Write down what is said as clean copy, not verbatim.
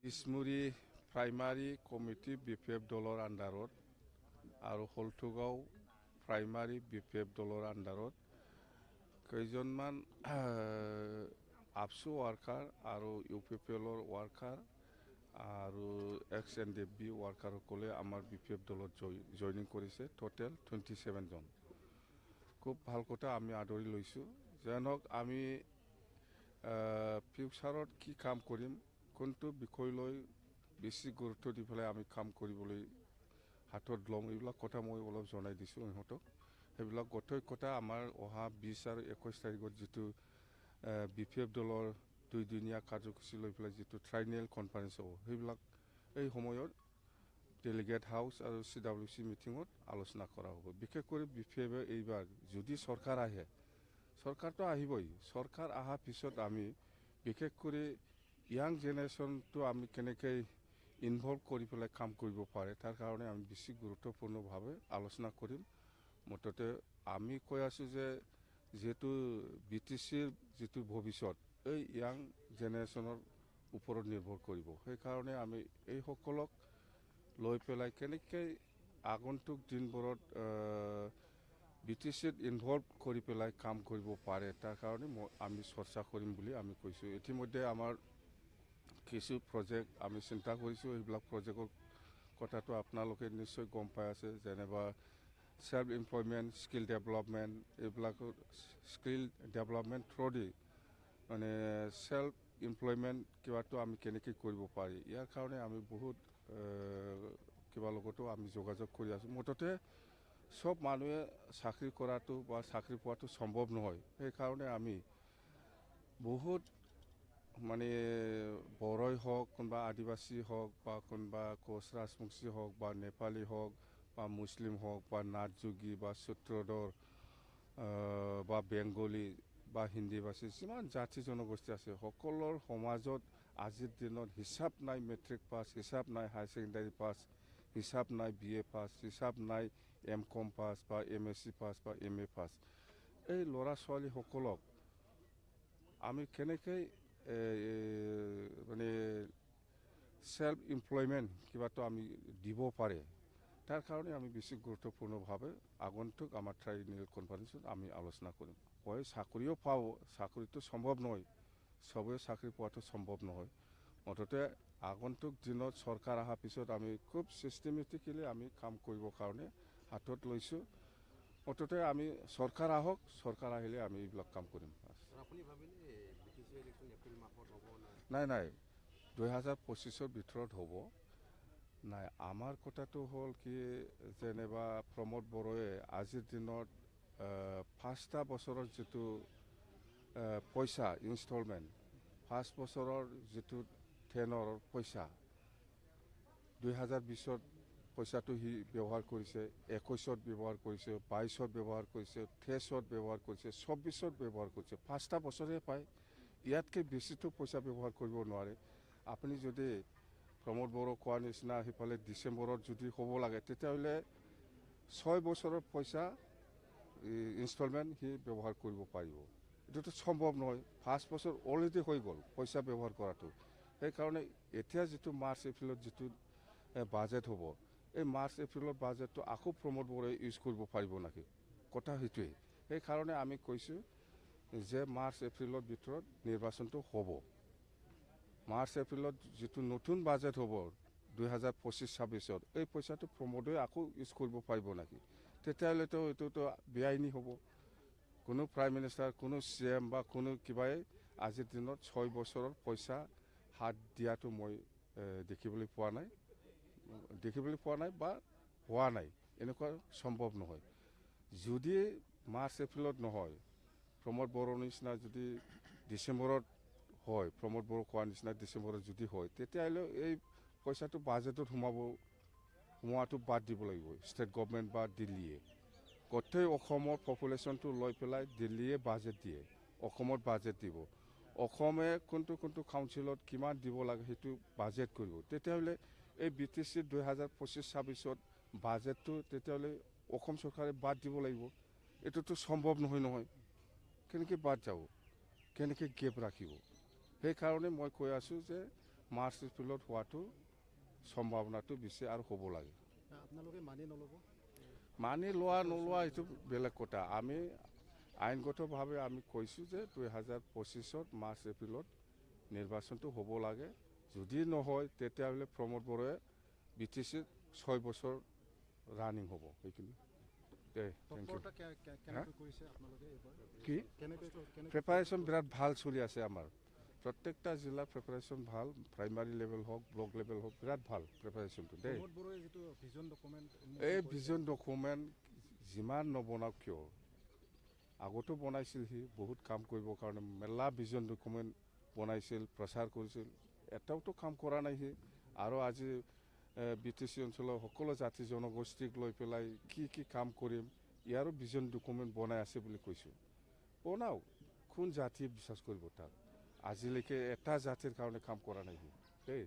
ইছমুৰি primary committee BPF দলৰ আণ্ডাৰত আৰু হলথুগাঁও প্ৰাইমাৰী BPF দলৰ আণ্ডাৰত কেইজনমান আপছু ৱাৰ্কাৰ আৰু UPPLৰ ৱাৰ্কাৰ আৰু XNDB ৱাৰ্কাৰসকলে আমাৰ BPF দলত জইনিং কৰিছে। টোটেল 27 জন। খুব ভাল কথা, আমি আদৰি লৈছোঁ। যেনক আমি ফিউচাৰত কি কাম কৰিম, কোনটো বিষয় লৈ বেছি গুৰুত্ব দি পেলাই আমি কাম কৰিবলৈ হাতত ল'ম, এইবিলাক কথা মই অলপ জনাই দিছোঁ ইহঁতক। সেইবিলাক গোটেই কথা আমাৰ অহা 20 আৰু 21 তাৰিখত যিটো BPF দলৰ 2 দিনীয়া কাৰ্যসূচী লৈ পেলাই যিটো ট্ৰাইনেল কনফাৰেন্স হ'ব, সেইবিলাক এই সময়ত ডেলিগেট হাউচ আৰু CWC মিটিঙত আলোচনা কৰা হ'ব। বিশেষ কৰি BPF এইবাৰ যদি চৰকাৰ আহে, চৰকাৰটো আহিবই, চৰকাৰ অহাৰ পিছত আমি বিশেষ কৰি ইয়াং জেনেৰেশ্যনটো আমি কেনেকৈ ইনভলভ কৰি পেলাই কাম কৰিব পাৰে, তাৰ কাৰণে আমি বেছি গুৰুত্বপূৰ্ণভাৱে আলোচনা কৰিম। মুঠতে আমি কৈ আছোঁ যে যিহেতু BTCৰ যিটো ভৱিষ্যত এই ইয়াং জেনেৰেশ্যনৰ ওপৰত নিৰ্ভৰ কৰিব, সেইকাৰণে আমি এইসকলক লৈ পেলাই কেনেকৈ আগন্তুক দিনবোৰত BTCত ইনভলভ কৰি পেলাই কাম কৰিব পাৰে, তাৰ কাৰণে আমি চৰ্চা কৰিম বুলি আমি কৈছোঁ। ইতিমধ্যে আমাৰ কিছু প্ৰজেক্ট আমি চিন্তা কৰিছোঁ। এইবিলাক প্ৰজেক্টৰ কথাটো আপোনালোকে নিশ্চয় গম পাই আছে, যেনেবা সেল্ফ এমপ্লয়মেণ্ট, স্কিল ডেভেলপমেণ্ট, এইবিলাকৰ স্কিল ডেভেলপমেণ্ট থ্ৰুদি মানে সেল্ফ এমপ্লয়মেণ্ট কিবাটো আমি কেনেকৈ কৰিব পাৰি, ইয়াৰ কাৰণে আমি বহুত কিবা লগতো আমি যোগাযোগ কৰি আছোঁ। মুঠতে সব মানুহে চাকৰি কৰাটো বা চাকৰি পোৱাটো সম্ভৱ নহয়, সেইকাৰণে আমি বহুত মানে বড়োই হওক, কোনোবা আদিবাসী হওক, বা কোনোবা কোচ ৰাজবংশী হওক, বা নেপালী হওক, বা মুছলিম হওক, বা নাথযোগী, বা সূত্ৰধৰ, বা বেংগলী, বা হিন্দীভাষী, যিমান জাতি জনগোষ্ঠী আছে, সকলৰ সমাজত আজিৰ দিনত হিচাপ নাই মেট্ৰিক পাছ, হিচাপ নাই হায়াৰ ছেকেণ্ডাৰী পাছ, হিচাপ নাই BA পাছ, হিচাপ নাই MCOM পাছ, বা MSc পাছ, বা MA পাছ। এই ল'ৰা ছোৱালীসকলক আমি কেনেকৈ মানে সেল্ফ এমপ্লয়মেণ্ট কিবাটো আমি দিব পাৰে, তাৰ কাৰণে আমি বেছি গুৰুত্বপূৰ্ণভাৱে আগন্তুক আমাৰ ট্ৰাইনেল কনফাৰেন্সত আমি আলোচনা কৰিম। হয়, চাকৰিও পাব, চাকৰিটো সম্ভৱ নহয়, চবেই চাকৰি পোৱাটো সম্ভৱ নহয়। মুঠতে আগন্তুক দিনত চৰকাৰ অহাৰ পিছত আমি খুব চিষ্টেমেটিকেলি আমি কাম কৰিবৰ কাৰণে হাতত লৈছোঁ। মুঠতে আমি চৰকাৰ আহক, চৰকাৰ আহিলে আমি এইবিলাক কাম কৰিম। নাই 2025ৰ ভিতৰত হ'ব। নাই, আমাৰ কথাটো হ'ল কি, যেনিবা প্ৰমোদ বড়োৱে আজিৰ দিনত 5টা বছৰৰ যিটো পইচা ইনষ্টলমেণ্ট, 5 বছৰৰ যিটো টেনৰ পইচা, 2020ত পইচাটো সি ব্যৱহাৰ কৰিছে, 21ত ব্যৱহাৰ কৰিছে, 22ত ব্যৱহাৰ কৰিছে, 23ত ব্যৱহাৰ কৰিছে, 24ত ব্যৱহাৰ কৰিছে। 5টা বছৰে পায়, ইয়াতকৈ বেছিতো পইচা ব্যৱহাৰ কৰিব নোৱাৰে। আপুনি যদি প্ৰমোদ বড়ো কোৱাৰ নিচিনা সিফালে ডিচেম্বৰত যদি হ'ব লাগে, তেতিয়াহ'লে 6 বছৰৰ পইচা ইনষ্টলমেণ্ট সি ব্যৱহাৰ কৰিব পাৰিব। এইটোতো সম্ভৱ নহয়, 5 বছৰ অলৰেডি হৈ গ'ল পইচা ব্যৱহাৰ কৰাটো। সেইকাৰণে এতিয়া যিটো মাৰ্চ এপ্ৰিলত যিটো বাজেট হ'ব, এই মাৰ্চ এপ্ৰিলৰ বাজেটটো আকৌ প্ৰমোদ বড়োৱে ইউজ কৰিব পাৰিব নেকি, কথা সেইটোৱেই। সেইকাৰণে আমি কৈছোঁ যে মাৰ্চ এপ্ৰিলৰ ভিতৰত নিৰ্বাচনটো হ'ব। মাৰ্চ এপ্ৰিলত যিটো নতুন বাজেট হ'ব 2025-26ত, এই পইচাটো প্ৰমোদে আকৌ ইউজ কৰিব পাৰিব নেকি, তেতিয়াহ'লেতো এইটোতো বেআইনী হ'ব। কোনো প্ৰাইম মিনিষ্টাৰ, কোনো CM বা কোনো কিবাই আজিৰ দিনত 6 বছৰৰ পইচা হাত দিয়াটো মই দেখিবলৈ পোৱা নাই বা হোৱা নাই, এনেকুৱা সম্ভৱ নহয়। যদি মাৰ্চ এপ্ৰিলত নহয়, প্ৰমোদ বড়োৰ নিচিনা যদি ডিচেম্বৰত হয়, প্ৰমোদ বড়ো কোৱাৰ নিচিনা ডিচেম্বৰত যদি হয়, তেতিয়াহ'লে এই পইচাটো বাজেটত সোমোৱাটো বাদ দিব লাগিব ষ্টেট গভৰ্ণমেণ্ট বা দিল্লীয়ে। গোটেই অসমৰ পপুলেশ্যনটো লৈ পেলাই দিল্লীয়ে বাজেট দিয়ে, অসমত বাজেট দিব। অসমে কোনটো কাউন্সিলত কিমান দিব লাগে সেইটো বাজেট কৰিব। তেতিয়াহ'লে এই BTC 2025-26ত বাজেটটো তেতিয়াহ'লে অসম চৰকাৰে বাদ দিব লাগিব। এইটোতো সম্ভৱ নহয়। কেনেকৈ বাদ যাব, কেনেকৈ গেপ ৰাখিব। সেইকাৰণে মই কৈ আছোঁ যে মাৰ্চ এপ্ৰিলত হোৱাটো সম্ভাৱনাটো বেছি আৰু হ'ব লাগে। আপোনালোকে মানি নল'ব? মানি লোৱা নোলোৱা এইটো বেলেগ কথা। আমি আইনগতভাৱে আমি কৈছোঁ যে 2025 মাৰ্চ এপ্ৰিলত নিৰ্বাচনটো হ'ব লাগে। যদি নহয় তেতিয়াহ'লে প্ৰমোদ বড়োৱে BTCত 6 বছৰ ৰানিং হ'ব। সেইখিনি কি প্ৰিপাৰেশ্যন বিৰাট ভাল চলি আছে আমাৰ। প্ৰত্যেকটা জিলাৰ প্ৰিপাৰেশ্যন ভাল, প্ৰাইমাৰী লেভেল হওক, ব্লক লেভেল হওক, বিৰাট ভাল প্ৰিপাৰেশ্যনটো দেই। এই ভিজন ডকুমেণ্ট যিমান নবনাওক কিয়, আগতো বনাইছিল সি, বহুত কাম কৰিবৰ কাৰণে মেলা ভিজন ডকুমেণ্ট বনাইছিল, প্ৰচাৰ কৰিছিল, এটাওতো কাম কৰা নাই সি। আৰু আজি BTC অঞ্চলৰ সকলো জাতি জনগোষ্ঠীক লৈ পেলাই কি কাম কৰিম, ইয়াৰো ভিজন ডকুমেণ্ট বনাই আছে বুলি কৈছোঁ। বনাওক, কোন জাতিয়ে বিশ্বাস কৰিব তাক? আজিলৈকে এটা জাতিৰ কাৰণে কাম কৰা নাই সি দেই।